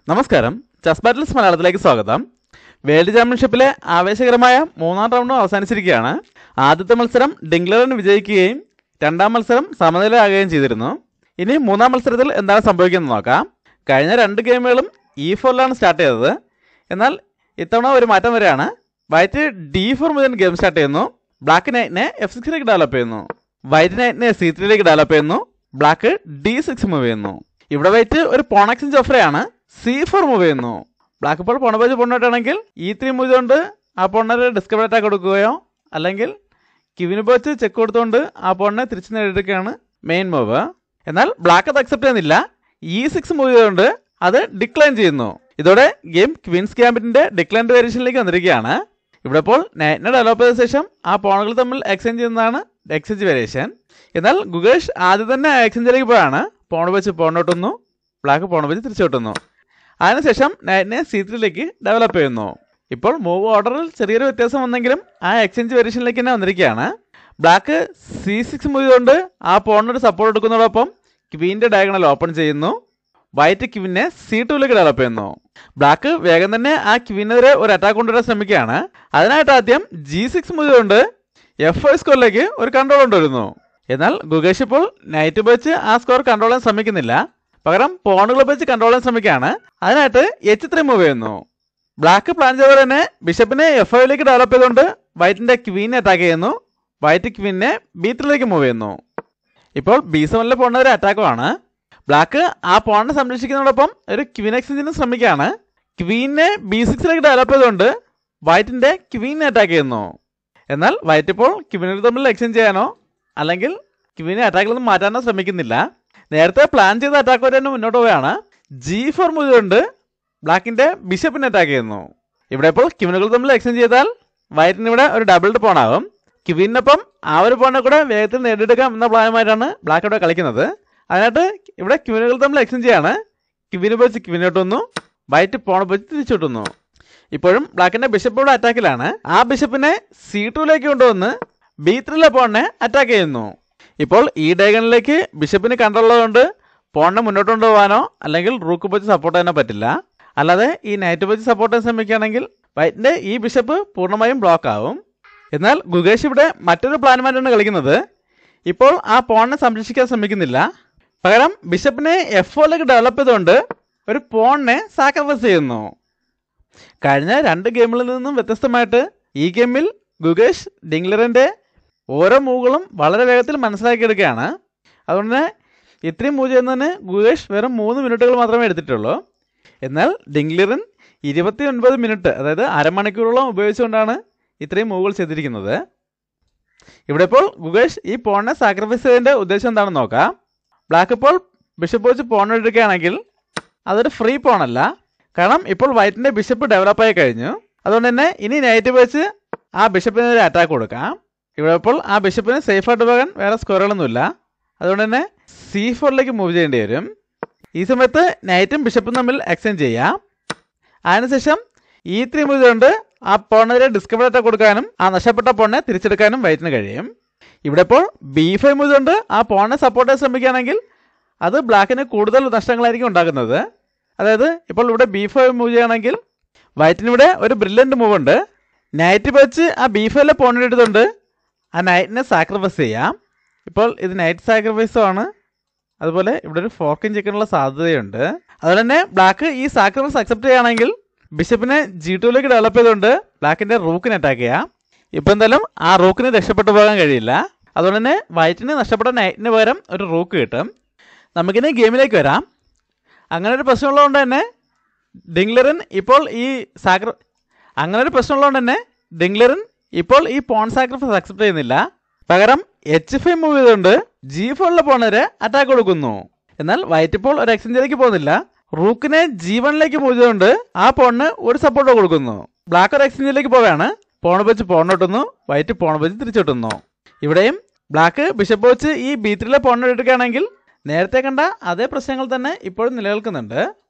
നമസ്കാരം, chess battles മലയാളത്തിലേക്ക് സ്വാഗതം. വേൾഡ് ചാമ്പ്യൻഷിപ്പിലെ ആവേശകരമായ മൂന്നാം റൗണ്ടും അവസാനിച്ചിരിക്കുകയാണ്. ആദ്യത്തെ മത്സരം ഡിംഗ്ലറിന് വിജയിക്കുകയും രണ്ടാം മത്സരം സമനിലയാകുകയും ചെയ്തിരുന്നു. ഇനി മൂന്നാം മത്സരത്തിൽ എന്താണ് സംഭവിക്കുന്നത് നോക്കാം. കഴിഞ്ഞ രണ്ട് ഗെയിമുകളും E4ലാണ് സ്റ്റാർട്ട് ചെയ്തത്. എന്നാൽ ഇത്തവണ ഒരു മാറ്റം വരെയാണ്. വൈറ്റ് D4 മുതൽ ഗെയിം സ്റ്റാർട്ട് ചെയ്യുന്നു. ബ്ലാക്ക് നൈറ്റിനെ F6ലേക്ക് ഡെവലപ്പ് ചെയ്യുന്നു. വൈറ്റ് നൈറ്റിനെ C3ലേക്ക് ഡെവലപ്പ് ചെയ്യുന്നു. ബ്ലാക്ക് D6 മൂവ് ചെയ്യുന്നു. ഇവിടെ വൈറ്റ് ഒരു പോൺ എക്സ്ചേഞ്ച് ഓഫറെയാണ് C4 മൂവ് ചെയ്യുന്നു. ബ്ലാക്ക് ഇപ്പോൾ പോണബേജ് പോണിട്ടാണെങ്കിൽ E3 മൂവ് ചെയ്തുകൊണ്ട് ആ പോണിനെ ഡിസ്കവർ അറ്റാക്ക് കൊടുക്കുകയോ അല്ലെങ്കിൽ ക്യൂവിന് വെച്ച് ചെക്ക് കൊടുത്തുകൊണ്ട് ആ പോണിനെ തിരിച്ച് നേടിയെടുക്കുകയാണ് മെയിൻ മൂവ്. എന്നാൽ ബ്ലാക്ക് അത് അക്സെപ്റ്റ് ചെയ്യുന്നില്ല. E6 മൂവ് ചെയ്തുകൊണ്ട് അത് ഡിക്ലൈൻ ചെയ്യുന്നു. ഇതോടെ ഗെയിം ക്വീൻസ് ക്യാമ്പിറ്റിന്റെ ഡിക്ലൈൻഡ് വേരിയേഷനിലേക്ക് വന്നിരിക്കുകയാണ്. ഇവിടെ ഇപ്പോൾ നൈറ്റിനെ ഡെവലപ്പ് ചെയ്ത ശേഷം ആ പോണുകൾ തമ്മിൽ എക്സ്ചേഞ്ച് ചെയ്യുന്നതാണ് എക്സ്ചേഞ്ച് വേരിയേഷൻ. എന്നാൽ ഗുഗേഷ് ആദ്യം തന്നെ എക്സ്ചേഞ്ചിലേക്ക് പോയാണ് പോണ് വെച്ച് പോണോട്ടുന്നു. ബ്ലാക്ക് പോണ് വെച്ച് തിരിച്ചു വിട്ടുന്നു. അതിനുശേഷം നൈറ്റിനെ C3ലേക്ക് ഡെവലപ്പ് ചെയ്യുന്നു. ഇപ്പോൾ മൂവ് ഓർഡറിൽ ചെറിയൊരു വ്യത്യാസം വന്നെങ്കിലും ആ എക്സ്ചേഞ്ച് വേരിയേഷനിലേക്ക് തന്നെ വന്നിരിക്കുകയാണ്. ബ്ലാക്ക് C6 മൂവ് ചെയ്തുകൊണ്ട് ആ പോണിനൊരു സപ്പോർട്ട് എടുക്കുന്നതോടൊപ്പം ക്വീൻ്റെ ഡയഗണൽ ഓപ്പൺ ചെയ്യുന്നു. വൈറ്റ് ക്വീനെ C2ലേക്ക് ഡെവലപ്പ് ചെയ്യുന്നു. ബ്ലാക്ക് വേഗം തന്നെ ആ ക്വീനെതിരെ ഒരു അറ്റാക്ക് കൊണ്ടുവരാൻ ശ്രമിക്കുകയാണ്. അതിനായിട്ട് ആദ്യം G6 മൂവ് ചെയ്തുകൊണ്ട് F5 സ്കോറിലേക്ക് ഒരു കൺട്രോൾ കൊണ്ടുവരുന്നു. എന്നാൽ ഗുഗേഷ് ഇപ്പോൾ നൈറ്റ് വെച്ച് ആ സ്കോർ കൺട്രോൾ ചെയ്യാൻ ശ്രമിക്കുന്നില്ല. പകരം പോണുകൾ വെച്ച് കൺട്രോൾ ചെയ്യാൻ ശ്രമിക്കുകയാണ്. അതിനായിട്ട് H3 മൂവ് ചെയ്യുന്നു. ബ്ലാക്ക് പ്ലാൻ ചെയ്തവർ തന്നെ ബിഷപ്പിനെ F5ലേക്ക് ഡെവലപ്പ് ചെയ്തുകൊണ്ട് വൈറ്റിന്റെ ക്വീനെ അറ്റാക്ക് ചെയ്യുന്നു. വൈറ്റ് ക്വീനെ B3ലേക്ക് മൂവ് ചെയ്യുന്നു. ഇപ്പോൾ B7ലെ പോണെതിരെ അറ്റാക്കുമാണ്. ബ്ലാക്ക് ആ പോണിനെ സംരക്ഷിക്കുന്നതോടൊപ്പം ഒരു ക്വീൻ എക്സ്ചേഞ്ചിന് ശ്രമിക്കുകയാണ്. ക്വീനെ B6ലേക്ക് ഡെവലപ്പ് ചെയ്തുകൊണ്ട് വൈറ്റിന്റെ ക്വീനെ അറ്റാക്ക് ചെയ്യുന്നു. എന്നാൽ വൈറ്റ് ഇപ്പോൾ ക്വീനുകൾ തമ്മിൽ എക്സ്ചേഞ്ച് ചെയ്യാനോ അല്ലെങ്കിൽ ക്വീനെ അറ്റാക്കിൽ നിന്ന് മാറ്റാനോ ശ്രമിക്കുന്നില്ല. നേരത്തെ പ്ലാൻ ചെയ്ത അറ്റാക്ക് വരെ തന്നെ മുന്നോട്ട് പോവുകയാണ്. G4 മൂവ് ചെയ്തുകൊണ്ട് ബ്ലാക്കിന്റെ ബിഷപ്പിനെ അറ്റാക്ക് ചെയ്യുന്നു. ഇവിടെ ഇപ്പോൾ ക്വീനുകൾ തമ്മിൽ എക്സ്ചേഞ്ച് ചെയ്താൽ വൈറ്റിന് ഇവിടെ ഒരു ഡബിൾഡ് പോണാകും. ക്വീനൊപ്പം ആ ഒരു പോണിനെ കൂടെ വേഗത്തിൽ നേടിയെടുക്കാം എന്ന പ്ലാനുമായിട്ടാണ് ബ്ലാക്ക് ഇവിടെ കളിക്കുന്നത്. അതിനായിട്ട് ഇവിടെ ക്വീനുകൾ തമ്മിൽ എക്സ്ചേഞ്ച് ചെയ്യാണ്. ക്വീന് വെച്ച് ക്വീനോട്ട് വന്നു. വൈറ്റ് പോണ വെച്ച് തിരിച്ചു വിട്ടുന്നു. ഇപ്പോഴും ബ്ലാക്കിന്റെ ബിഷപ്പ് ഇവിടെ അറ്റാക്കിലാണ്. ആ ബിഷപ്പിനെ C2ലേക്ക് കൊണ്ടുവന്ന് B3ലെ പോണിനെ അറ്റാക്ക് ചെയ്യുന്നു. ഇപ്പോൾ ഈ ഡയഗണലിലേക്ക് ബിഷപ്പിന് കൺട്രോൾ ഉള്ളതുകൊണ്ട് പോണിനെ മുന്നോട്ട് കൊണ്ടുപോകാനോ അല്ലെങ്കിൽ റൂക്ക് വെച്ച് സപ്പോർട്ട് ചെയ്യാനോ പറ്റില്ല. അല്ലാതെ ഈ നൈറ്റ് വെച്ച് സപ്പോർട്ട് ചെയ്യാൻ ശ്രമിക്കുകയാണെങ്കിൽ വൈറ്റിന്റെ ഈ ബിഷപ്പ് പൂർണ്ണമായും ബ്ലോക്ക് ആവും. എന്നാൽ ഗുഗേഷ് ഇവിടെ മറ്റൊരു പ്ലാനുമായിട്ടാണ് കളിക്കുന്നത്. ഇപ്പോൾ ആ പോണിനെ സംരക്ഷിക്കാൻ ശ്രമിക്കുന്നില്ല. പകരം ബിഷപ്പിനെ F4ലേക്ക് ഡെവലപ്പ് ചെയ്തുകൊണ്ട് ഒരു പോണിനെ സാക്രിഫൈസ് ചെയ്യുന്നു. കഴിഞ്ഞ രണ്ട് ഗെയിമുകളിൽ നിന്നും വ്യത്യസ്തമായിട്ട് ഈ ഗെയിമിൽ ഗുഗേഷ് ഡിംഗ്ലറിന്റെ ഓരോ മൂവുകളും വളരെ വേഗത്തിൽ മനസ്സിലാക്കിയെടുക്കുകയാണ്. അതുകൊണ്ട് തന്നെ ഇത്രയും മൂവ് ചെയ്യുന്നതിന് ഗുഗേഷ് വെറും 3 മിനിറ്റുകൾ മാത്രമേ എടുത്തിട്ടുള്ളൂ. എന്നാൽ ഡിംഗ്ലറിൻ 29 മിനിറ്റ്, അതായത് അരമണിക്കൂറോളം ഉപയോഗിച്ചുകൊണ്ടാണ് ഇത്രയും മൂവുകൾ ചെയ്തിരിക്കുന്നത്. ഇവിടെ ഇപ്പോൾ ഗുഗേഷ് ഈ പോണിനെ സാക്രിഫൈസ് ചെയ്തതിൻ്റെ ഉദ്ദേശം എന്താണെന്ന് നോക്കാം. ബ്ലാക്ക് ഇപ്പോൾ ബിഷപ്പ് വെച്ച് പോൺ എടുക്കുകയാണെങ്കിൽ അതൊരു ഫ്രീ പോണല്ല. കാരണം ഇപ്പോൾ വൈറ്റിന്റെ ബിഷപ്പ് ഡെവലപ്പായി കഴിഞ്ഞു. അതുകൊണ്ട് തന്നെ ഇനി നൈറ്റ് വെച്ച് ആ ബിഷപ്പിനെതിരെ അറ്റാക്ക് കൊടുക്കാം. ഇവിടെ ഇപ്പോൾ ആ ബിഷപ്പിന് സേഫായിട്ട് പോകാൻ വേറെ സ്കോറുകളൊന്നുമില്ല. അതുകൊണ്ട് തന്നെ C4ലേക്ക് മൂവ് ചെയ്യേണ്ടി വരും. ഈ സമയത്ത് നൈറ്റും ബിഷപ്പും തമ്മിൽ എക്സ്ചേഞ്ച് ചെയ്യാം. അതിനുശേഷം E3 മൂവ് ചെയ്തുകൊണ്ട് ആ പോണിനെതിരെ ഡിസ്കവർ അറ്റാക്ക് കൊടുക്കാനും ആ നഷ്ടപ്പെട്ട പോണിനെ തിരിച്ചെടുക്കാനും വൈറ്റിന് കഴിയും. ഇവിടെ ഇപ്പോൾ B5 മൂവ് ചെയ്തുകൊണ്ട് ആ പോണിനെ സപ്പോർട്ട് ചെയ്യാൻ ശ്രമിക്കുകയാണെങ്കിൽ അത് ബ്ലാക്കിന് കൂടുതൽ നഷ്ടങ്ങളായിരിക്കും ഉണ്ടാക്കുന്നത്. അതായത് ഇപ്പോൾ ഇവിടെ B5 മൂവ് ചെയ്യുകയാണെങ്കിൽ വൈറ്റിനിവിടെ ഒരു ബ്രില്യൻറ്റ് മൂവ് ഉണ്ട്. നൈറ്റ് വെച്ച് ആ B5ലെ പോണിനെ എടുത്തുകൊണ്ട് ആ നൈറ്റിനെ സാക്രിഫൈസ് ചെയ്യാം. ഇപ്പോൾ ഇത് നൈറ്റ് സാക്രിഫൈസും ആണ്. അതുപോലെ ഇവിടെ ഒരു ഫോർക്കിൻ ചെക്കാനുള്ള സാധ്യതയുണ്ട്. അതുപോലെ തന്നെ ബ്ലാക്ക് ഈ സാക്രിഫൈസ് അക്സെപ്റ്റ് ചെയ്യുകയാണെങ്കിൽ ബിഷപ്പിനെ G2ലേക്ക് ഡെവലപ്പ് ചെയ്തുകൊണ്ട് ബ്ലാക്കിന്റെ റൂക്കിനെ അറ്റാക്ക് ചെയ്യാം. ഇപ്പം എന്തായാലും ആ റൂക്കിന് രക്ഷപ്പെട്ടു പോകാൻ കഴിയില്ല. അതുകൊണ്ട് തന്നെ വൈറ്റിന് നഷ്ടപ്പെട്ട നൈറ്റിന് പകരം ഒരു റൂക്ക് കിട്ടും. നമുക്കിനി ഗെയിമിലേക്ക് വരാം. അങ്ങനെ ഒരു പ്രശ്നമുള്ളതുകൊണ്ട് തന്നെ ഡിംഗ്ലറിൻ ഇപ്പോൾ ഈ പോൺ സാക്രിഫൈസ് അക്സെപ്റ്റ് ചെയ്യുന്നില്ല. പകരം H5 മൂവ് ചെയ്തുകൊണ്ട് G4ലെ പോണിനെ അറ്റാക്ക് കൊടുക്കുന്നു. എന്നാൽ വൈറ്റ് ഇപ്പോൾ ഒരു എക്സ്ചേഞ്ചിലേക്ക് പോകുന്നില്ല. റൂക്കിനെ G1ലേക്ക് മൂവ് ചെയ്തുകൊണ്ട് ആ പോണിന് ഒരു സപ്പോർട്ട് കൊടുക്കുന്നു. ബ്ലാക്ക് ഒരു എക്സ്ചേഞ്ചിലേക്ക് പോവുകയാണ്. പോണ് വെച്ച് പോണോട്ടുന്നു. വൈറ്റ് പോണ് വെച്ച് തിരിച്ചിട്ടുന്നു. ഇവിടെയും ബ്ലാക്ക് ബിഷപ്പ് വെച്ച് ഈ B3ലെ പോണിനെ എടുക്കുകയാണെങ്കിൽ നേരത്തെ കണ്ട അതേ പ്രശ്നങ്ങൾ തന്നെ ഇപ്പോഴും നിലനിൽക്കുന്നുണ്ട്.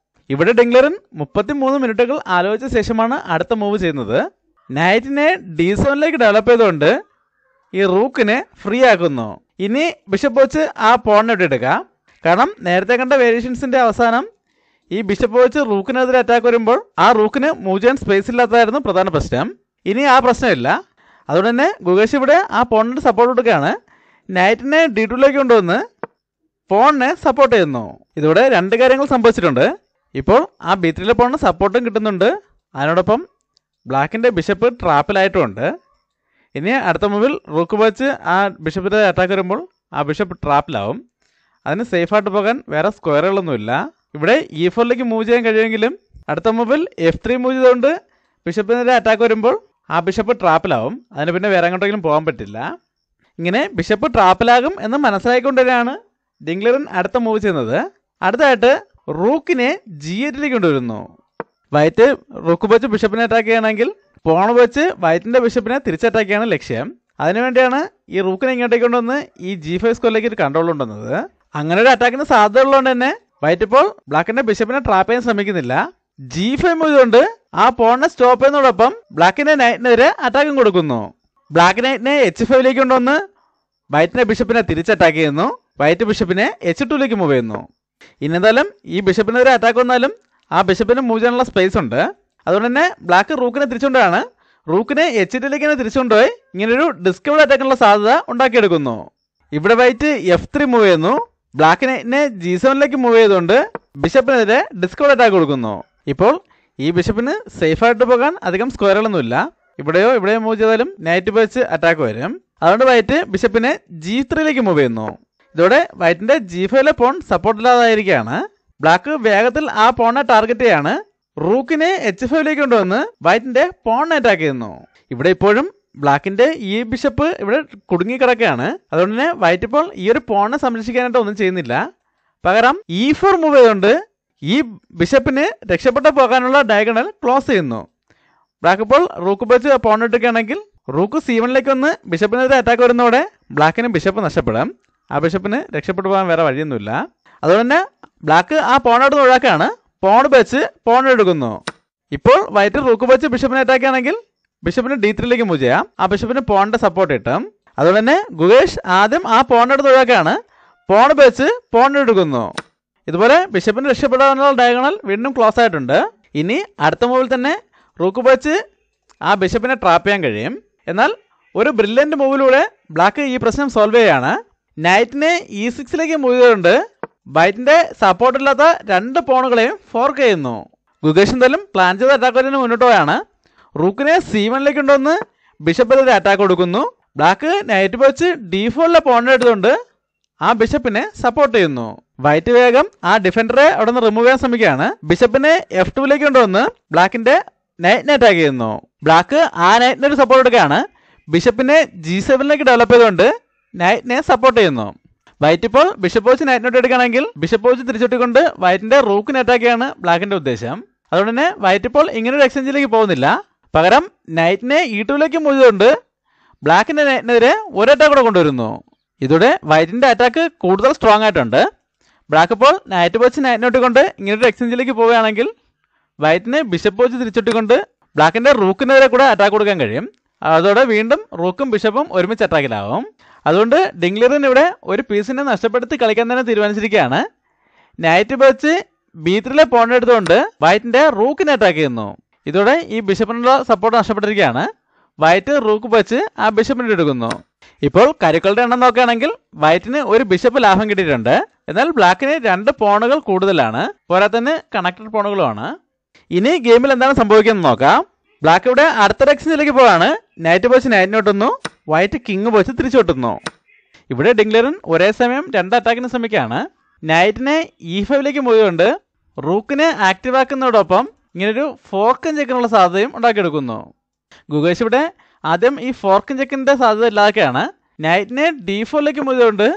ഇവിടെ ഡിംഗ്ലറിൻ 33 മിനിറ്റുകൾ ആലോചിച്ച ശേഷമാണ് അടുത്ത മൂവ് ചെയ്യുന്നത്. നൈറ്റിനെ D7ലേക്ക് ഡെവലപ്പ് ചെയ്തുകൊണ്ട് ഈ റൂക്കിനെ ഫ്രീ ആക്കുന്നു. ഇനി ബിഷപ്പ് വെച്ച് ആ പോണിനെ എടുക്കാം. കാരണം നേരത്തെ കണ്ട വേരിയേഷൻസിന്റെ അവസാനം ഈ ബിഷപ്പ് വെച്ച് റൂക്കിനെതിരെ അറ്റാക്ക് വരുമ്പോൾ ആ റൂക്കിന് മൂവ് ചെയ്യാൻ സ്പേസ് ഇല്ലാത്തതായിരുന്നു പ്രധാന പ്രശ്നം. ഇനി ആ പ്രശ്നമില്ല. അതുകൊണ്ട് തന്നെ ഗുഗേഷ് ഇവിടെ ആ പോണിന് സപ്പോർട്ട് കൊടുക്കുകയാണ്. നൈറ്റിനെ D2ലേക്ക് കൊണ്ടുവന്ന് പോണിനെ സപ്പോർട്ട് ചെയ്യുന്നു. ഇതോടെ രണ്ട് കാര്യങ്ങൾ സംഭവിച്ചിട്ടുണ്ട്. ഇപ്പോൾ ആ B3യിലെ പോണിന് സപ്പോർട്ടും കിട്ടുന്നുണ്ട്, അതിനോടൊപ്പം ബ്ലാക്കിൻ്റെ ബിഷപ്പ് ട്രാപ്പിലായിട്ടുമുണ്ട്. ഇനി അടുത്ത മൂവിൽ റൂക്ക് വെച്ച് ആ ബിഷപ്പിൻ്റെ അറ്റാക്ക് വരുമ്പോൾ ആ ബിഷപ്പ് ട്രാപ്പിലാവും. അതിന് സേഫായിട്ട് പോകാൻ വേറെ സ്ക്വയറുകളൊന്നുമില്ല. ഇവിടെ E4ലേക്ക് മൂവ് ചെയ്യാൻ കഴിയുമെങ്കിലും അടുത്ത മൂവിൽ F3 മൂവ് ചെയ്തുകൊണ്ട് ബിഷപ്പിനെതിരെ അറ്റാക്ക് വരുമ്പോൾ ആ ബിഷപ്പ് ട്രാപ്പിലാവും. അതിന് പിന്നെ വേറെ എങ്ങോട്ടെങ്കിലും പോകാൻ പറ്റില്ല. ഇങ്ങനെ ബിഷപ്പ് ട്രാപ്പിലാകും എന്ന് മനസ്സിലാക്കിക്കൊണ്ട് തന്നെയാണ് ഡിംഗ്ലറൻ അടുത്ത മൂവ് ചെയ്യുന്നത്. അടുത്തായിട്ട് റൂക്കിനെ G8ലേക്ക് കൊണ്ടുവരുന്നു. വൈറ്റ് റൂക്ക് വെച്ച് ബിഷപ്പിനെ അറ്റാക്ക് ചെയ്യണമെങ്കിൽ പോൺ വെച്ച് വൈറ്റിൻ്റെ ബിഷപ്പിനെ തിരിച്ചറ്റാക്ക് ചെയ്യാണ് ലക്ഷ്യം. അതിനുവേണ്ടിയാണ് ഈ റൂക്കിനെ ഇങ്ങോട്ടേക്ക് കൊണ്ടുവന്ന് ഈ G5 സ്ക്വയറിലേക്ക് ഒരു കൺട്രോൾ കൊണ്ടുവന്നത്. അങ്ങനെ ഒരു അറ്റാക്കിന് സാധ്യത ഉള്ളതുകൊണ്ട് തന്നെ വൈറ്റ് ഇപ്പോൾ ബ്ലാക്കിന്റെ ബിഷപ്പിനെ ട്രാപ്പ് ചെയ്യാൻ ശ്രമിക്കുന്നില്ല. G5 കൊണ്ട് ആ പോണിനെ സ്റ്റോപ്പ് ചെയ്യുന്നതോടൊപ്പം ബ്ലാക്കിന്റെ നൈറ്റിനെതിരെ അറ്റാക്കും കൊടുക്കുന്നു. ബ്ലാക്ക് നൈറ്റിനെ H5ലേക്ക് കൊണ്ടുവന്ന് വൈറ്റിന്റെ ബിഷപ്പിനെ തിരിച്ചറ്റാക്ക് ചെയ്യുന്നു. വൈറ്റ് ബിഷപ്പിനെ H2ലേക്ക് മൂവ് ചെയ്യുന്നു. ഇനി എന്തായാലും ഈ ബിഷപ്പിനെതിരെ അറ്റാക്ക് വന്നാലും ആ ബിഷപ്പിന് മൂവ് ചെയ്യാനുള്ള സ്പേസ് ഉണ്ട്. അതുകൊണ്ട് തന്നെ ബ്ലാക്ക് റൂക്കിനെ തിരിച്ചുകൊണ്ടാണ് റൂക്കിനെ H2ലേക്ക് തന്നെ തിരിച്ചുകൊണ്ടുപോയി ഇങ്ങനൊരു ഡിസ്കവേർഡ് അറ്റാക്കിനുള്ള സാധ്യത ഉണ്ടാക്കിയെടുക്കുന്നു. ഇവിടെ വൈറ്റ് F3 മൂവ് ചെയ്യുന്നു. ബ്ലാക്ക് നൈറ്റിനെ G7ലേക്ക് മൂവ് ചെയ്തുകൊണ്ട് ബിഷപ്പിനെതിരെ ഡിസ്കവേർഡ് അറ്റാക്ക് കൊടുക്കുന്നു. ഇപ്പോൾ ഈ ബിഷപ്പിന് സേഫായിട്ട് പോകാൻ അധികം സ്ക്വയറുകളൊന്നുമില്ല. ഇവിടെയോ മൂവ് ചെയ്താലും നൈറ്റ് വെച്ച് അറ്റാക്ക് വരും. അതുകൊണ്ട് വൈറ്റ് ബിഷപ്പിനെ G3ലേക്ക് മൂവ് ചെയ്യുന്നു. ഇതോടെ വൈറ്റിന്റെ G5ലെ പോൺ സപ്പോർട്ട് ഇല്ലാതായിരിക്കുകയാണ്. ബ്ലാക്ക് വേഗത്തിൽ ആ പോണിനെ ടാർഗറ്റ് ചെയ്യാണ്. റൂക്കിനെ H5ലേക്ക് കൊണ്ടുവന്ന് വൈറ്റിന്റെ പോണിനെ അറ്റാക്ക് ചെയ്യുന്നു. ഇവിടെ ഇപ്പോഴും ബ്ലാക്കിന്റെ ഈ ബിഷപ്പ് ഇവിടെ കുടുങ്ങി കിടക്കുകയാണ്. അതുകൊണ്ട് തന്നെ വൈറ്റ് ഇപ്പോൾ ഈ ഒരു പോണിനെ സംരക്ഷിക്കാനായിട്ട് ഒന്നും ചെയ്യുന്നില്ല. പകരം E4 മൂവ് ചെയ്തുകൊണ്ട് ഈ ബിഷപ്പിന് രക്ഷപ്പെട്ട് പോകാനുള്ള ഡയഗണൽ ക്ലോസ് ചെയ്യുന്നു. ബ്ലാക്ക് ഇപ്പോൾ റൂക്ക് വെച്ച് പോൺ ഇട്ടിക്കുകയാണെങ്കിൽ റൂക്ക് C1ലേക്ക് വന്ന് ബിഷപ്പിനെതിരെ അറ്റാക്ക് വരുന്നതോടെ ബ്ലാക്കിന് ബിഷപ്പ് നഷ്ടപ്പെടും. ആ ബിഷപ്പിന് രക്ഷപ്പെട്ടു പോകാൻ വേറെ വഴിയൊന്നുമില്ല. അതുകൊണ്ട് തന്നെ ബ്ലാക്ക് ആ പോണോട് ഒഴിവാക്കാണ്. പോൺ വെച്ച് പോൺ എടുക്കുന്നു. ഇപ്പോൾ വൈറ്റ് റൂക്ക് വെച്ച് ബിഷപ്പിനെ അറ്റാക്ക് ആണെങ്കിൽ ബിഷപ്പിന് D3ലേക്ക് മൂവ് ചെയ്യാം. ആ ബിഷപ്പിന് പോണിന്റെ സപ്പോർട്ട് കിട്ടും. അതുകൊണ്ട് തന്നെ ഗുഗേഷ് ആദ്യം ആ പോണെടുത്ത് ഒഴിവാക്കാണ്. പോൺ വെച്ച് പോൺ എടുക്കുന്നു. ഇതുപോലെ ബിഷപ്പിന് രക്ഷപ്പെടാനുള്ള ഡയഗണൽ വീണ്ടും ക്ലോസ് ആയിട്ടുണ്ട്. ഇനി അടുത്ത മൂവിൽ തന്നെ റൂക്ക് വെച്ച് ആ ബിഷപ്പിനെ ട്രാപ്പ് ചെയ്യാൻ കഴിയും. എന്നാൽ ഒരു ബ്രില്യൻറ്റ് മൂവിലൂടെ ബ്ലാക്ക് ഈ പ്രശ്നം സോൾവ് ചെയ്യുകയാണ്. നൈറ്റിനെ E6ലേക്ക് മൂവ് ചെയ്തുകൊണ്ട് വൈറ്റിന്റെ സപ്പോർട്ടില്ലാത്ത രണ്ട് പോണുകളെയും ഫോർക്ക് ചെയ്യുന്നു. ഗുഗേഷ് എന്തായാലും പ്ലാൻ ചെയ്ത അറ്റാക്ക് വരുന്നതിന് മുന്നോട്ട് പോയാണ്. റൂക്കിനെ C1ലേക്ക് കൊണ്ടുവന്ന് ബിഷപ്പിനെതിരെ അറ്റാക്ക് കൊടുക്കുന്നു. ബ്ലാക്ക് നൈറ്റ് വെച്ച് D4ലെ പോണിനെ എടുത്തുകൊണ്ട് ആ ബിഷപ്പിനെ സപ്പോർട്ട് ചെയ്യുന്നു. വൈറ്റ് വേഗം ആ ഡിഫൻഡറെ അവിടെ നിന്ന് റിമൂവ് ചെയ്യാൻ ശ്രമിക്കുകയാണ്. ബിഷപ്പിനെ F2ലേക്ക് കൊണ്ടുവന്ന് ബ്ലാക്കിന്റെ നൈറ്റിനെ അറ്റാക്ക് ചെയ്യുന്നു. ബ്ലാക്ക് ആ നൈറ്റിന് ഒരു സപ്പോർട്ട് എടുക്കുകയാണ്. ബിഷപ്പിനെ G7ലേക്ക് ഡെവലപ്പ് ചെയ്തുകൊണ്ട് നൈറ്റിനെ സപ്പോർട്ട് ചെയ്യുന്നു. വൈറ്റ് ഇപ്പോൾ ബിഷപ്പ് വെച്ച് നൈറ്റിനോട്ട് എടുക്കുകയാണെങ്കിൽ ബിഷപ്പ് വെച്ച് തിരിച്ചൊട്ടിക്കൊണ്ട് വൈറ്റിന്റെ റൂക്കിനെ അറ്റാക്ക് ചെയ്യാണ് ബ്ലാക്കിന്റെ ഉദ്ദേശം. അതുകൊണ്ട് തന്നെ വൈറ്റ് ഇപ്പോൾ ഇങ്ങനെ ഒരു എക്സ്ചേഞ്ചിലേക്ക് പോകുന്നില്ല. പകരം നൈറ്റിനെ E2ലേക്ക് മൂവ് ചെയ്തുകൊണ്ട് ബ്ലാക്കിന്റെ നൈറ്റിനെതിരെ ഒരു അറ്റാക്ക് കൂടെ കൊണ്ടുവരുന്നു. ഇതോടെ വൈറ്റിന്റെ അറ്റാക്ക് കൂടുതൽ സ്ട്രോങ് ആയിട്ടുണ്ട്. ബ്ലാക്ക് ഇപ്പോൾ നൈറ്റ് വെച്ച് നൈറ്റിനോട്ടിക്കൊണ്ട് ഇങ്ങനൊരു എക്സ്ചേഞ്ചിലേക്ക് പോവുകയാണെങ്കിൽ വൈറ്റിന് ബിഷപ്പ് വെച്ച് തിരിച്ചൊട്ടിക്കൊണ്ട് ബ്ലാക്കിന്റെ റൂക്കിനെതിരെ കൂടെ അറ്റാക്ക് കൊടുക്കാൻ കഴിയും. അതോടെ വീണ്ടും റൂക്കും ബിഷപ്പും ഒരുമിച്ച് അറ്റാക്കിലാവും. അതുകൊണ്ട് ഡിംഗ്ലറിൻ ഇവിടെ ഒരു പീസിനെ നഷ്ടപ്പെടുത്തി കളിക്കാൻ തന്നെ തീരുമാനിച്ചിരിക്കുകയാണ്. നൈറ്റ് വെച്ച് B3ലെ പോൺ എടുത്തുകൊണ്ട് വൈറ്റിന്റെ റൂക്കിനെ അറ്റാക്ക് ചെയ്യുന്നു. ഇതോടെ ഈ ബിഷപ്പിനുള്ള സപ്പോർട്ട് നഷ്ടപ്പെട്ടിരിക്കുകയാണ്. വൈറ്റ് റൂക്ക് വെച്ച് ആ ബിഷപ്പിനെ എടുക്കുന്നു. ഇപ്പോൾ കരുക്കളുടെ എണ്ണം നോക്കുകയാണെങ്കിൽ വൈറ്റിന് ഒരു ബിഷപ്പ് ലാഭം കിട്ടിയിട്ടുണ്ട്. എന്നാൽ ബ്ലാക്കിന് രണ്ട് പോണുകൾ കൂടുതലാണ്. പോരാതെ തന്നെ കണക്റ്റഡ് പോണുകളുമാണ്. ഇനി ഗെയിമിൽ എന്താണ് സംഭവിക്കുന്നത് നോക്കാം. ബ്ലാക്ക് ഇവിടെ അടുത്ത എക്സ്ചേഞ്ചിലേക്ക് പോവാണ്. നൈറ്റ് വെച്ച് നൈറ്റിനോട്ടുന്നു. വൈറ്റ് കിങ് വെച്ച് തിരിച്ചോട്ടുന്നു. ഇവിടെ ഡിംഗ്ലറിൻ ഒരേ സമയം രണ്ട് അറ്റാക്കിന് ശ്രമിക്കുകയാണ്. നൈറ്റിനെ E5ലേക്ക് മൂവ് കൊണ്ട് റൂക്കിനെ ആക്റ്റീവ് ആക്കുന്നതോടൊപ്പം ഇങ്ങനൊരു ഫോർക്കും ചെക്കിനുള്ള സാധ്യതയും ഉണ്ടാക്കിയെടുക്കുന്നു. ഗുഗേഷ് ഇവിടെ ആദ്യം ഈ ഫോർക്കും ചെക്കിന്റെ സാധ്യത ഇല്ലാതൊക്കെയാണ്. നൈറ്റിനെ D4ലേക്ക് മൂവ് കൊണ്ട്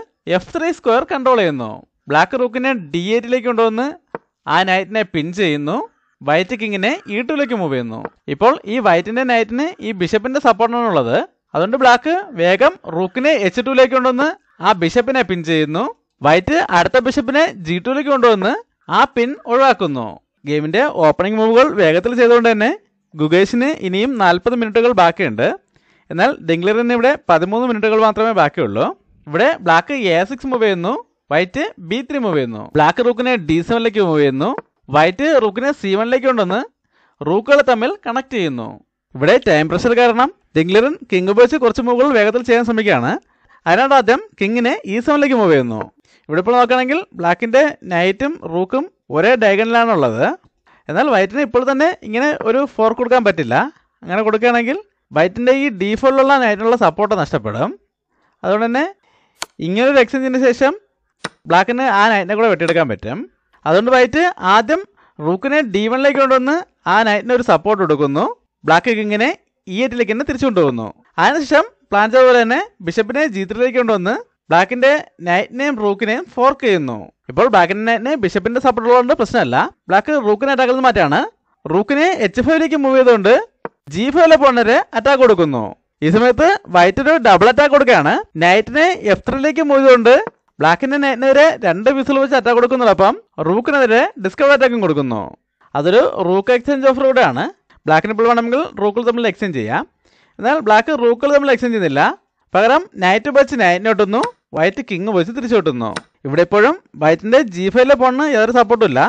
F3 സ്ക്വയർ കൺട്രോൾ ചെയ്യുന്നു. ബ്ലാക്ക് റൂക്കിനെ D8ലേക്ക് കൊണ്ടുവന്ന് ആ നൈറ്റിനെ പിൻ ചെയ്യുന്നു. വൈറ്റ് കിങ്ങിനെ E2ലേക്ക് മൂവ് ചെയ്യുന്നു. ഇപ്പോൾ ഈ വൈറ്റിന്റെ നൈറ്റിന് ഈ ബിഷപ്പിന്റെ സപ്പോർട്ടാണുള്ളത്. അതുകൊണ്ട് ബ്ലാക്ക് വേഗം റൂക്കിനെ H2ലേക്ക് കൊണ്ടുവന്ന് ആ ബിഷപ്പിനെ പിൻ ചെയ്യുന്നു. വൈറ്റ് അടുത്ത ബിഷപ്പിനെ G2ലേക്ക് കൊണ്ടുവന്ന് ആ പിൻ ഒഴിവാക്കുന്നു. ഗെയിമിന്റെ ഓപ്പണിംഗ് മൂവുകൾ വേഗത്തിൽ ചെയ്തുകൊണ്ട് തന്നെ ഗുഗേഷിന് ഇനിയും 40 മിനിറ്റുകൾ ബാക്കിയുണ്ട്. എന്നാൽ ഡിംഗ്ലറിന് ഇവിടെ 13 മിനിറ്റുകൾ മാത്രമേ ബാക്കിയുള്ളൂ. ഇവിടെ ബ്ലാക്ക് A6 മൂവ് ചെയ്യുന്നു. വൈറ്റ് B3 മൂവ് ചെയ്യുന്നു. ബ്ലാക്ക് റൂക്കിനെ D7ലേക്ക് മൂവ് ചെയ്യുന്നു. വൈറ്റ് റൂക്കിനെ C1ലേക്ക് കൊണ്ടുവന്ന് റൂക്കുകളെ തമ്മിൽ കണക്ട് ചെയ്യുന്നു. ഇവിടെ ടൈം പ്രഷർ കാരണം ഡിംഗ്ലറൻ കിങ് ഉപയോഗിച്ച് കുറച്ച് മൂവുകൾ വേഗത്തിൽ ചെയ്യാൻ ശ്രമിക്കുകയാണ്. അതിനാണ് ആദ്യം കിങ്ങിനെ E7ലേക്ക് മൂവ് ചെയ്യുന്നു. ഇവിടെ ഇപ്പോൾ നോക്കുകയാണെങ്കിൽ ബ്ലാക്കിൻ്റെ നൈറ്റും റൂക്കും ഒരേ ഡയഗണലാണുള്ളത്. എന്നാൽ വൈറ്റിന് ഇപ്പോൾ തന്നെ ഇങ്ങനെ ഒരു ഫോർക്ക് കൊടുക്കാൻ പറ്റില്ല. അങ്ങനെ കൊടുക്കുകയാണെങ്കിൽ വൈറ്റിൻ്റെ ഈ ഡീഫോൾട്ടുള്ള നൈറ്റിനുള്ള സപ്പോർട്ട് നഷ്ടപ്പെടും. അതുകൊണ്ട് തന്നെ ഇങ്ങനൊരു എക്സ്ചേഞ്ചിന് ശേഷം ബ്ലാക്കിന് ആ നൈറ്റിനെ കൂടെ വെട്ടിയെടുക്കാൻ പറ്റും. അതുകൊണ്ട് വൈറ്റ് ആദ്യം റൂക്കിനെ D1ലേക്ക് കൊണ്ടുവന്ന് ആ നൈറ്റിന് ഒരു സപ്പോർട്ട് കൊടുക്കുന്നു. ബ്ലാക്ക് കിങ്ങിനെ E8ലേക്ക് തന്നെ തിരിച്ചു കൊണ്ടുപോകുന്നു. അതിനുശേഷം പ്ലാൻ ചെയ്ത പോലെ തന്നെ ബിഷപ്പിനെ G3ലേക്ക് കൊണ്ടുവന്ന് ബ്ലാക്കിൻ്റെ നൈറ്റിനെയും റൂക്കിനെയും ഫോർക്ക് ചെയ്യുന്നു. ഇപ്പോൾ ബ്ലാക്കിൻ്റെ നൈറ്റിനെ ബിഷപ്പിൻ്റെ സപ്പോർട്ട് ഉള്ളതുകൊണ്ട് പ്രശ്നമല്ല. ബ്ലാക്ക് റൂക്കിനെ അറ്റാക്ക് ചെയ്യുന്ന മാറ്റാണ്. റൂക്കിനെ H5ലേക്ക് മൂവ് ചെയ്തുകൊണ്ട് G5ലെ പോണരെ അറ്റാക്ക് കൊടുക്കുന്നു. ഈ സമയത്ത് വൈറ്റ് ഒരു ഡബിൾ അറ്റാക്ക് കൊടുക്കുകയാണ്. നൈറ്റിനെ F3ലേക്ക് മൂവ് ചെയ്തുകൊണ്ട് ബ്ലാക്കിൻ്റെ നൈറ്റിനെതിരെ 2 പീസുകൾ വെച്ച് അറ്റാക്ക് കൊടുക്കുന്നതോടൊപ്പം റൂക്കിനെതിരെ ഡിസ്കവർ അറ്റാക്കും കൊടുക്കുന്നു. അതൊരു റൂക്ക് എക്സ്ചേഞ്ച് ഓഫർ കൂടെയാണ്. ബ്ലാക്കിന് ഇപ്പോൾ വേണമെങ്കിൽ റൂക്കുകൾ തമ്മിൽ എക്സ്ചേഞ്ച് ചെയ്യാം. എന്നാൽ ബ്ലാക്ക് റൂക്കുകൾ തമ്മിൽ എക്സ്ചേഞ്ച് ചെയ്യുന്നില്ല. പകരം നൈറ്റ് വെച്ച് നൈറ്റിനെ ഒട്ടുന്നു, വൈറ്റ് കിങ് വെച്ച് തിരിച്ചു ഒട്ടുന്നു. ഇവിടെ ഇപ്പോഴും വൈറ്റിൻ്റെ G5ലെ പോണിന് യാതൊരു സപ്പോർട്ടും ഇല്ല.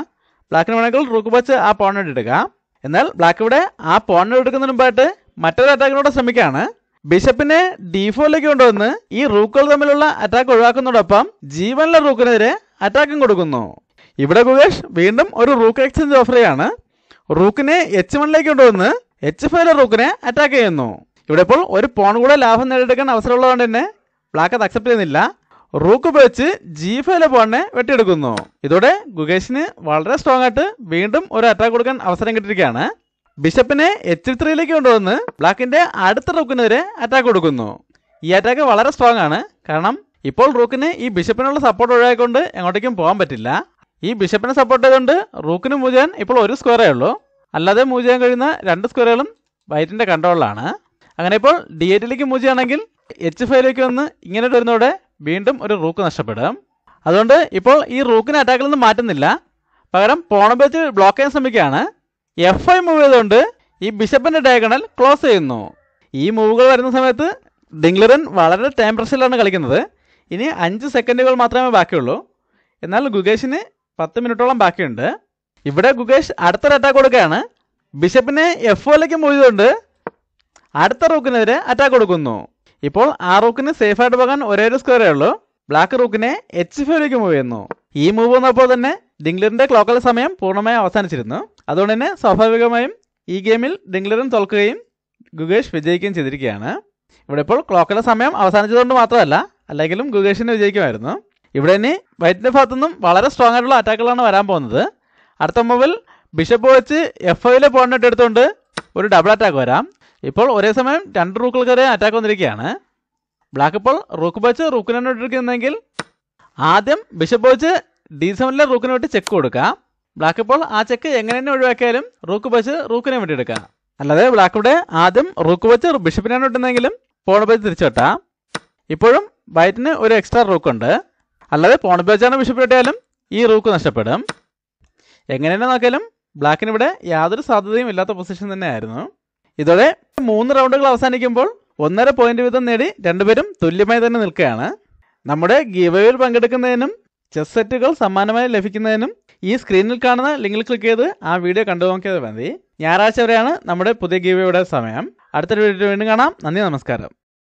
ബ്ലാക്കിന് വേണമെങ്കിൽ റൂക്ക് വെച്ച് ആ പോണിനെ എടുക്കാം. എന്നാൽ ബ്ലാക്ക് ഇവിടെ ആ പോണിനെ എടുക്കുന്നതിന് മുമ്പായിട്ട് മറ്റൊരു അറ്റാക്കിനോട് ശ്രമിക്കുകയാണ്. ബിഷപ്പിനെ D4ലേക്ക് കൊണ്ടുവന്ന് ഈ റൂക്കുകൾ തമ്മിലുള്ള അറ്റാക്ക് ഒഴിവാക്കുന്നതോടൊപ്പം G1ലെ റൂക്കിനെതിരെ അറ്റാക്കും കൊടുക്കുന്നു. ഇവിടെ ഗുകേഷ് വീണ്ടും ഒരു റൂക്ക് എക്സ്ചേഞ്ച് ഓഫർ ചെയ്യാണ്. റൂക്കിനെ H1ലേക്ക് കൊണ്ടുവന്ന് H5ലെ റൂക്കിനെ അറ്റാക്ക് ചെയ്യുന്നു. ഇവിടെ ഇപ്പോൾ ഒരു പോൺ കൂടെ ലാഭം നേടിയെടുക്കാൻ അവസരമുള്ളതുകൊണ്ട് തന്നെ ബ്ലാക്ക് അത് അക്സെപ്റ്റ് ചെയ്യുന്നില്ല. റൂക്ക് ഉപയോഗിച്ച് G5ലെ പോണിനെ വെട്ടിയെടുക്കുന്നു. ഇതോടെ ഗുകേഷിന് വളരെ സ്ട്രോങ് ആയിട്ട് വീണ്ടും ഒരു അറ്റാക്ക് കൊടുക്കാൻ അവസരം കിട്ടിയിരിക്കുകയാണ്. ബിഷപ്പിനെ H3ലേക്ക് കൊണ്ടുവന്ന് ബ്ലാക്കിൻ്റെ അടുത്ത റൂക്കിനെതിരെ അറ്റാക്ക് കൊടുക്കുന്നു. ഈ അറ്റാക്ക് വളരെ സ്ട്രോങ് ആണ്. കാരണം ഇപ്പോൾ റൂക്കിന് ഈ ബിഷപ്പിനുള്ള സപ്പോർട്ട് ഒഴിവാക്കിക്കൊണ്ട് എങ്ങോട്ടേക്കും പോകാൻ പറ്റില്ല. ഈ ബിഷപ്പിനെ സപ്പോർട്ട് ചെയ്തുകൊണ്ട് റൂക്കിന് മൂവ് ചെയ്യാൻ ഇപ്പോൾ ഒരു സ്ക്വയറേ ഉള്ളൂ. അല്ലാതെ മൂവ് ചെയ്യാൻ കഴിയുന്ന 2 സ്ക്വയറുകളും വൈറ്റിൻ്റെ കൺട്രോളിലാണ്. അങ്ങനെ ഇപ്പോൾ D8ലേക്ക് മൂവ് ചെയ്യുകയാണെങ്കിൽ H5ലേക്ക് വന്ന് ഇങ്ങനെ വരുന്നതോടെ വീണ്ടും ഒരു റൂക്ക് നഷ്ടപ്പെടും. അതുകൊണ്ട് ഇപ്പോൾ ഈ റൂക്കിനെ അറ്റാക്കിൽ നിന്ന് മാറ്റുന്നില്ല. പകരം പോണുപയോഗിച്ച് ബ്ലോക്ക് ചെയ്യാൻ ശ്രമിക്കുകയാണ്. F5 മൂവ് ചെയ്തുകൊണ്ട് ഈ ബിഷപ്പിൻ്റെ ഡയഗണൽ ക്ലോസ് ചെയ്യുന്നു. ഈ മൂവുകൾ വരുന്ന സമയത്ത് ഡിംഗ്ലറൻ വളരെ ടൈം പ്രഷറിലാണ് കളിക്കുന്നത്. ഇനി 5 സെക്കൻഡുകൾ മാത്രമേ ബാക്കിയുള്ളൂ. എന്നാൽ ഗുകേഷിന് 10 മിനിറ്റോളം ബാക്കിയുണ്ട്. ഇവിടെ ഗുകേഷ് അടുത്തൊരു അറ്റാക്ക് കൊടുക്കുകയാണ്. ബിഷപ്പിനെ F4ലേക്ക് മൂവ് ചെയ്തുകൊണ്ട് അടുത്ത റൂക്കിനെതിരെ അറ്റാക്ക് കൊടുക്കുന്നു. ഇപ്പോൾ ആ റൂക്കിന് സേഫായിട്ട് പോകാൻ ഒരേ ഒരു സ്ക്വയറേ ഉള്ളൂ. ബ്ലാക്ക് റൂക്കിനെ H5ലേക്ക് മൂവ് ചെയ്യുന്നു. ഈ മൂവ് വന്നപ്പോൾ തന്നെ ഡിംഗ്ലറിൻ്റെ ക്ലോക്കൽ സമയം പൂർണ്ണമായും അവസാനിച്ചിരുന്നു. അതുകൊണ്ട് തന്നെ സ്വാഭാവികമായും ഈ ഗെയിമിൽ ഡിംഗ്ലറൻ തോൽക്കുകയും ഗുകേഷ് വിജയിക്കുകയും ചെയ്തിരിക്കുകയാണ്. ഇവിടെ ഇപ്പോൾ ക്ലോക്കൽ സമയം അവസാനിച്ചതുകൊണ്ട് മാത്രമല്ല, അല്ലെങ്കിലും ഗുകേഷിന് വിജയിക്കുമായിരുന്നു. ഇവിടെ ഇനി വൈറ്റിൻ്റെ ഭാഗത്തുനിന്നും വളരെ സ്ട്രോങ് ആയിട്ടുള്ള അറ്റാക്കുകളാണ് വരാൻ പോകുന്നത്. അടുത്ത മൂവിൽ ബിഷപ്പ് വെച്ച് F5ലെ പോയിന്റ് എടുത്തുകൊണ്ട് ഒരു ഡബിൾ അറ്റാക്ക് വരാം. ഇപ്പോൾ ഒരേ സമയം 2 റൂക്കുകൾക്കെതിരെ അറ്റാക്ക് വന്നിരിക്കുകയാണ്. ബ്ലാക്ക് ഇപ്പോൾ റൂക്ക് വെച്ച് റൂക്കിനെ എടുക്കുന്നെങ്കിൽ ആദ്യം ബിഷപ്പ് വെച്ച് D7ലെ റൂക്കിനെ വേണ്ടി ചെക്ക് കൊടുക്കാം. ബ്ലാക്ക് ഇപ്പോൾ ആ ചെക്ക് എങ്ങനെ തന്നെ ഒഴിവാക്കിയാലും റൂക്ക് വെച്ച് റൂക്കിനെ വേണ്ടി എടുക്കാം. അല്ലാതെ ബ്ലാക്ക് ഇവിടെ ആദ്യം റൂക്ക് വെച്ച് ബിഷപ്പിനാണ് ഇട്ടുന്നതെങ്കിലും പോൺ വെച്ച് തിരിച്ചുവിട്ടാം. ഇപ്പോഴും വൈറ്റിന് ഒരു എക്സ്ട്രാ റൂക്കുണ്ട്. അല്ലാതെ പോൺ വെച്ചാണ് ബിഷപ്പ് ഇട്ടാലും ഈ റൂക്ക് നഷ്ടപ്പെടും. എങ്ങനെ തന്നെ നോക്കിയാലും ബ്ലാക്കിന് ഇവിടെ യാതൊരു സാധ്യതയും ഇല്ലാത്ത പൊസിഷൻ തന്നെയായിരുന്നു. ഇതോടെ 3 റൗണ്ടുകൾ അവസാനിക്കുമ്പോൾ 1.5 പോയിന്റ് വീതം നേടി രണ്ടുപേരും തുല്യമായി തന്നെ നിൽക്കുകയാണ്. നമ്മുടെ ഗീവവേയിൽ പങ്കെടുക്കുന്നതിനും ചെസ് സെറ്റുകൾ സമ്മാനമായി ലഭിക്കുന്നതിനും ഈ സ്ക്രീനിൽ കാണുന്ന ലിങ്കിൽ ക്ലിക്ക് ചെയ്ത് ആ വീഡിയോ കണ്ടു നോക്കിയത് മതി. ഞായറാഴ്ച വരെയാണ് നമ്മുടെ പുതിയ ഗീവയുടെ സമയം. അടുത്തൊരു വീഡിയോ വീണ്ടും കാണാം. നന്ദി, നമസ്കാരം.